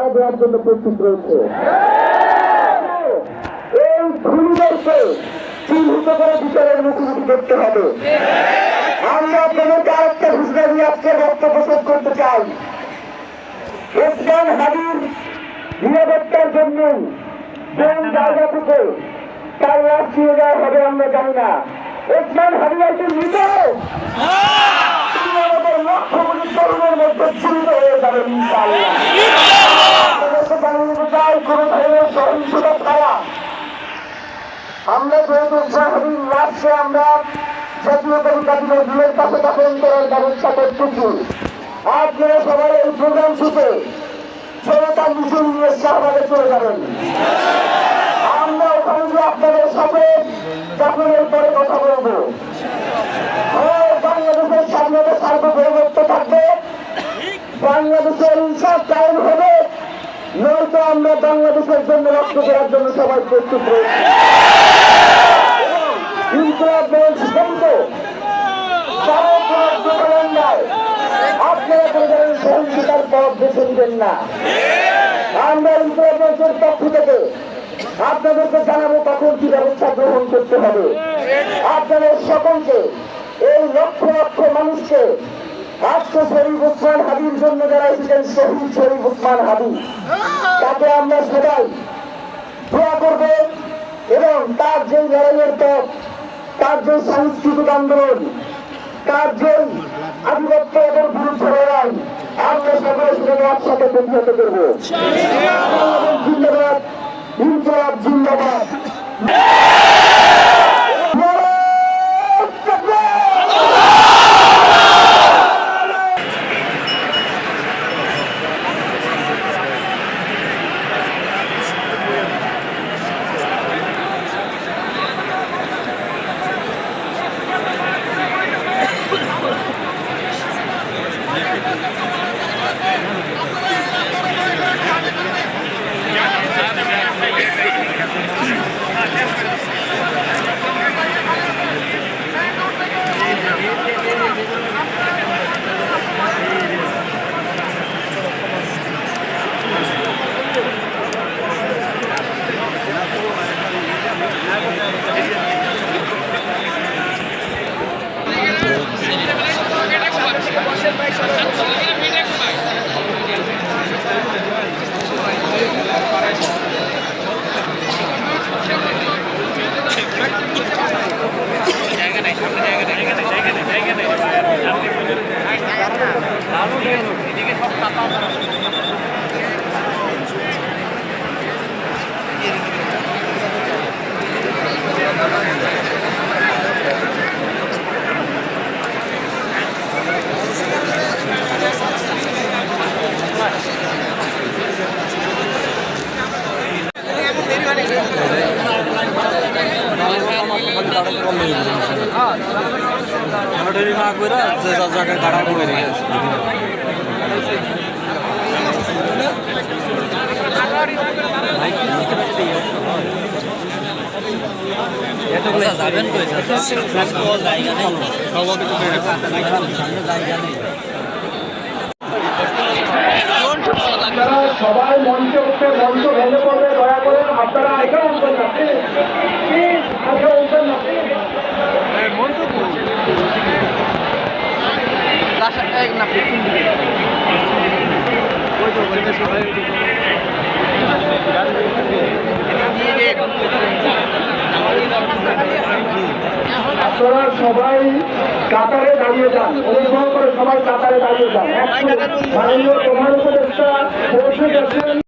পাহারা দেওয়ার জন্য প্রস্তুত রয়েছে। এই খুনিদেরকে চিহ্নিত করে বিচারের মুখোমুখি করতে হবে। আমরা আপনাদেরকে আরেকটা ঘোষণা দিয়ে আজকে বক্তব্য শেষ করতে চাই। ওসমান হাদির নিরাপত্তার জন্য কোন জায়গা থেকে তার লাশ নিয়ে যাওয়া হবে আমরা জানি না। ওসমান হাদি একজন মৃত, আমাদের লক্ষ কোটি তরুণের মধ্যে চিহ্নিত হয়ে যাবেন ইনশাআল্লাহ। আপনাদেরকে জানিয়ে দিতে চাই, কোন ধরনের সহিংসতা ছাড়া আমরা যেহেতু ওসমান হাদির লাশকে আমরা জাতীয় পরিষদের দিনের কাছে দাপন করার ব্যবস্থা করতেছি, আপনারা সবাই এই প্রোগ্রাম শেষে জনতা মিছিল নিয়ে শাহবাগে চলে যাবেন। আমরা ওখানে গিয়ে আপনাদের সাথে দাপনের পরে কথা বলবো। বাংলাদেশের স্বাধীনতা সার্বভৌমত্ব থাকবে, বাংলাদেশের ইনসাফ কায়েম হবে, নয়তো আমরা বাংলাদেশের জন্য রক্ত দেওয়ার জন্য সবাই প্রস্তুত রয়েছি। ইনকলাব মঞ্চ বন্ধ, আপনারা কোনো সহিংসতার পথ বেছে নেবেন না। আমরা ইনকলাব মঞ্চের পক্ষ থেকে আপনাদেরকে জানাবো কখন কি ব্যবস্থা গ্রহণ করতে হবে। আপনাদের সকলকে, এই লক্ষ লক্ষ মানুষকে আজকে শরীফ ওসমান হাদির জন্য যারা এসেছেন, শহীদ শরীফ ওসমান হাদি, তাকে আমরা সবাই দোয়া করব এবং তার যে লড়াইয়ের পথ, তার যে সাংস্কৃতিক আন্দোলন, তার যে আধিপত্য এবং বিরুদ্ধে লড়াই, আমরা সকলে সেখানে একসাথে প্রতিহত করবো। জিন্দাবাদ, ইনকলাব জিন্দাবাদ। সবাই মঞ্চে উঠে মঞ্চ ভেঙে পড়বে, দয়া করে আপনারা এখানে উঠবেন না, উঠবেন না। আপনারা সবাই কাতারে দাঁড়িয়ে যান, অনুগ্রহ করে সবাই কাতারে দাঁড়িয়ে যান। মাননীয় প্রধান উপদেষ্টা পৌঁছে গেছেন।